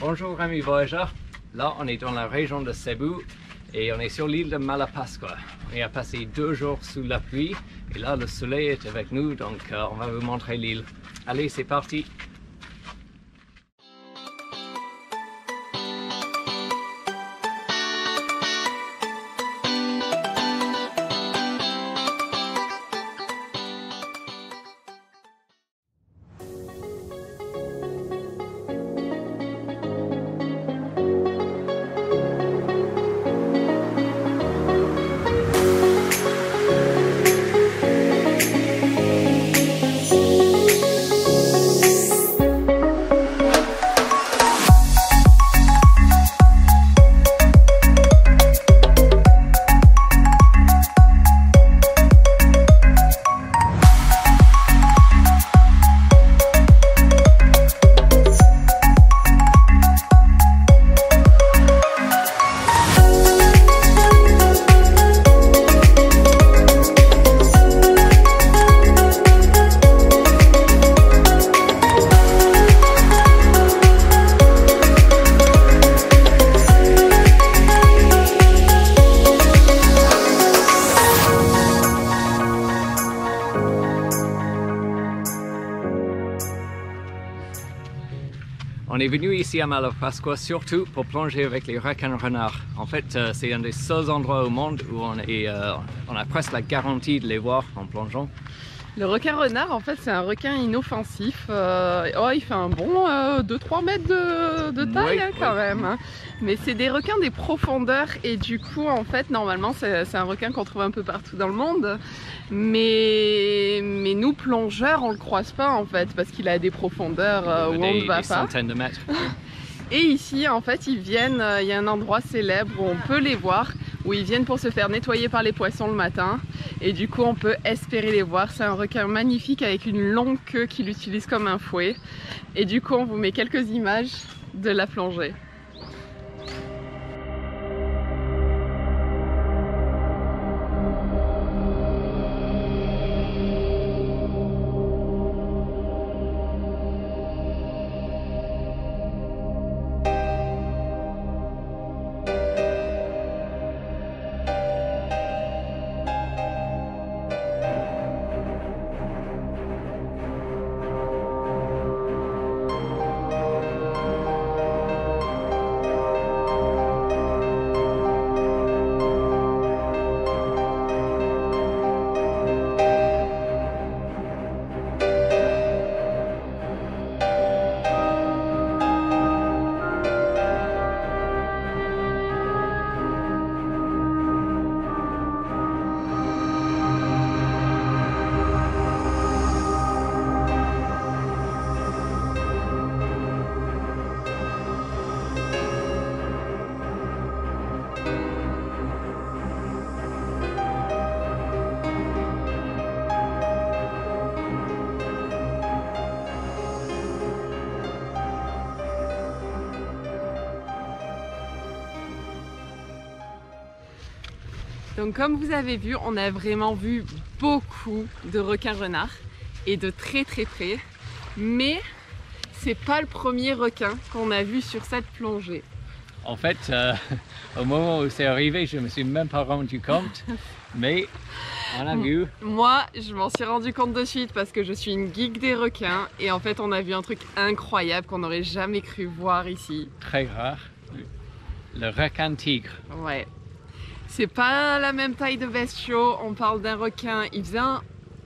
Bonjour amis voyageurs, là on est dans la région de Cebu et on est sur l'île de Malapascua. On a passé 2 jours sous la pluie et là le soleil est avec nous, donc on va vous montrer l'île. Allez, c'est parti! On est venu ici à Malapascua surtout pour plonger avec les requins renards. En fait, c'est un des seuls endroits au monde où on a presque la garantie de les voir en plongeant. Le requin renard, en fait, c'est un requin inoffensif. Il fait un bon 2-3 mètres de taille, oui, quand même. Hein. Mais c'est des requins des profondeurs et du coup, en fait, normalement, c'est un requin qu'on trouve un peu partout dans le monde. Mais nous, plongeurs, on le croise pas, en fait, parce qu'il a des profondeurs où on ne va pas. Des centaines de mètres. Et ici, en fait, ils viennent, il y a un endroit célèbre où on peut les voir, où ils viennent pour se faire nettoyer par les poissons le matin. Et du coup, on peut espérer les voir. C'est un requin magnifique avec une longue queue qu'il utilise comme un fouet. Et du coup, on vous met quelques images de la plongée. Donc comme vous avez vu, on a vraiment vu beaucoup de requins renards et de très près. Mais c'est pas le premier requin qu'on a vu sur cette plongée. En fait, au moment où c'est arrivé, je me suis même pas rendu compte, mais on a vu. Moi, je m'en suis rendu compte de suite parce que je suis une geek des requins et en fait, on a vu un truc incroyable qu'on n'aurait jamais cru voir ici. Très rare, le requin tigre. Ouais. C'est pas la même taille de bestiaux, on parle d'un requin, il faisait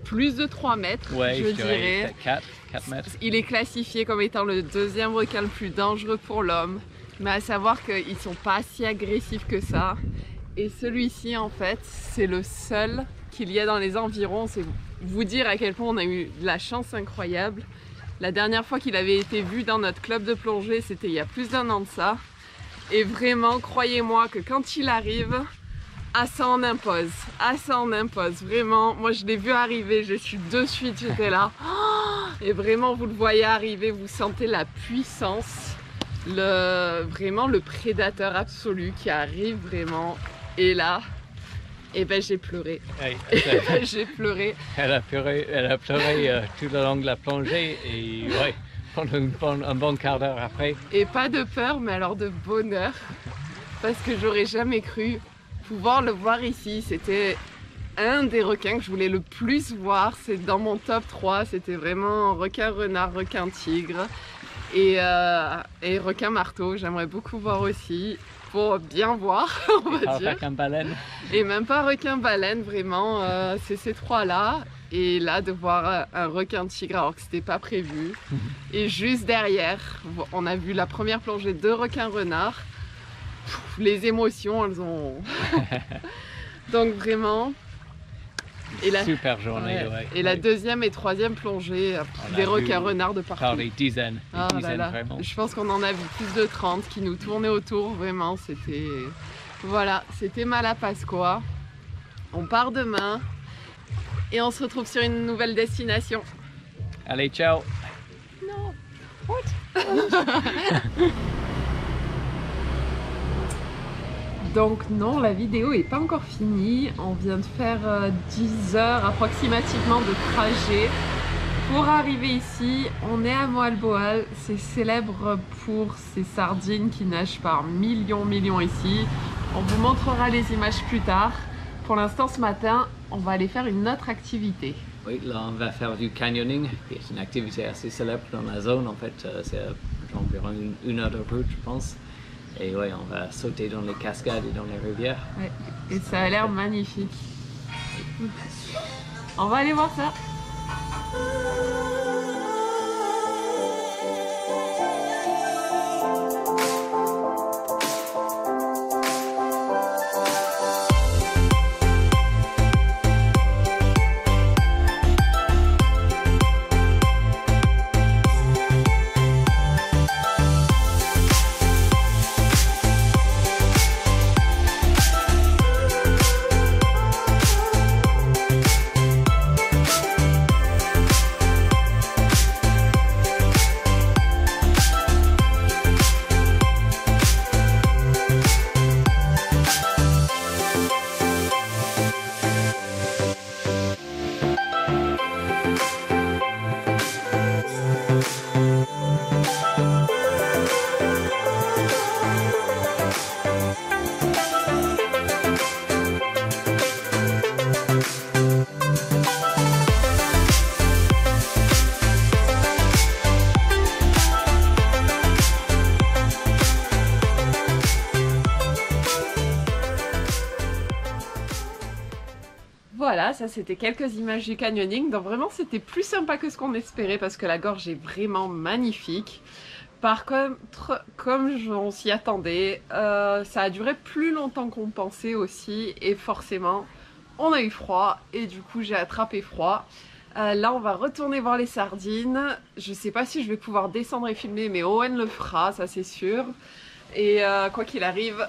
plus de 3 mètres, ouais, je dirais. 4 mètres. Il est classifié comme étant le 2e requin le plus dangereux pour l'homme, mais à savoir qu'ils sont pas si agressifs que ça. Et celui-ci, en fait, c'est le seul qu'il y a dans les environs. C'est vous dire à quel point on a eu de la chance incroyable. La dernière fois qu'il avait été vu dans notre club de plongée, c'était il y a plus d'1 an de ça. Et vraiment, croyez-moi que quand il arrive, ça en impose, ça en impose, vraiment. Moi je l'ai vu arriver, je suis de suite, j'étais là. Et vraiment vous le voyez arriver, vous sentez la puissance, vraiment le prédateur absolu qui arrive vraiment. Et là, Et ben j'ai pleuré. Hey, J'ai pleuré. elle a pleuré tout le long de la plongée et ouais, pendant un bon quart d'heure après. Et pas de peur, mais alors de bonheur. Parce que j'aurais jamais cru pouvoir le voir ici. C'était un des requins que je voulais le plus voir. C'est dans mon top 3. C'était vraiment requin renard, requin tigre et requin marteau. J'aimerais beaucoup voir aussi. Pour bien voir, on va dire. Requin baleine. Et même pas requin baleine, vraiment, c'est ces trois-là. Et là, de voir un requin tigre alors que c'était pas prévu. Et juste derrière, on a vu la première plongée de requin renard. Les émotions, elles ont... Donc vraiment... Et la... Super journée, ouais. ouais. Et la deuxième et troisième plongée, des requins renards de partout. Par des dizaines, Vraiment. Je pense qu'on en a vu plus de 30 qui nous tournaient autour, vraiment, c'était... Voilà, c'était Malapascua. On part demain et on se retrouve sur une nouvelle destination. Allez, ciao. Non. What? Donc non, la vidéo est pas encore finie. On vient de faire 10 heures approximativement de trajet pour arriver ici. On est à Moalboal, c'est célèbre pour ses sardines qui nagent par millions ici. On vous montrera les images plus tard. Pour l'instant, ce matin, on va aller faire une autre activité. Oui, là on va faire du canyoning, qui est une activité assez célèbre dans la zone. En fait, c'est environ une heure de route, je pense. Et ouais, on va sauter dans les cascades et dans les rivières. Ouais. Et ça a l'air magnifique. On va aller voir ça. Voilà, ça c'était quelques images du canyoning. Donc vraiment c'était plus sympa que ce qu'on espérait parce que la gorge est vraiment magnifique. Par contre, comme on s'y attendait, ça a duré plus longtemps qu'on pensait aussi. Et forcément, on a eu froid et du coup j'ai attrapé froid. Là on va retourner voir les sardines. Je sais pas si je vais pouvoir descendre et filmer, mais Owen le fera, ça c'est sûr. Et quoi qu'il arrive,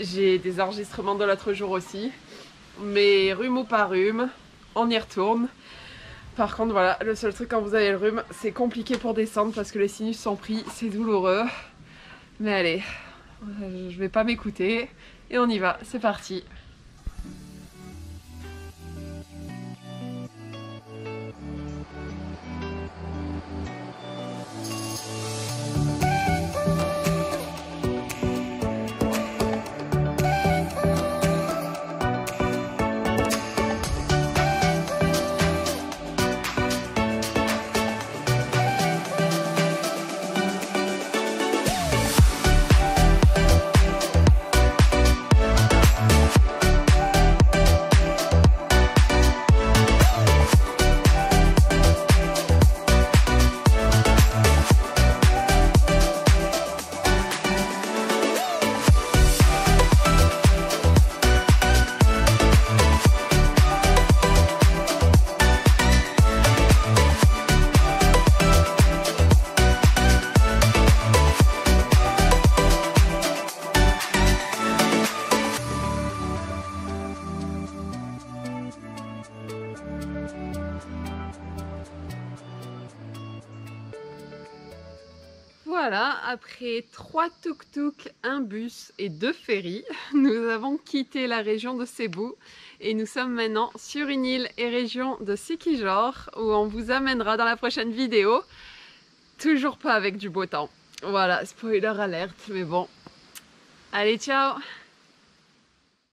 j'ai des enregistrements de l'autre jour aussi. Mais rhume ou pas rhume, on y retourne. Par contre voilà, le seul truc quand vous avez le rhume, c'est compliqué pour descendre parce que les sinus sont pris, c'est douloureux. Mais allez, je vais pas m'écouter et on y va, c'est parti. voilà, après 3 tuk-tuk, un bus et 2 ferries, nous avons quitté la région de Cebu et nous sommes maintenant sur une île et région de Sikijor où on vous amènera dans la prochaine vidéo. Toujours pas avec du beau temps. Voilà, spoiler alerte, mais bon. Allez, ciao!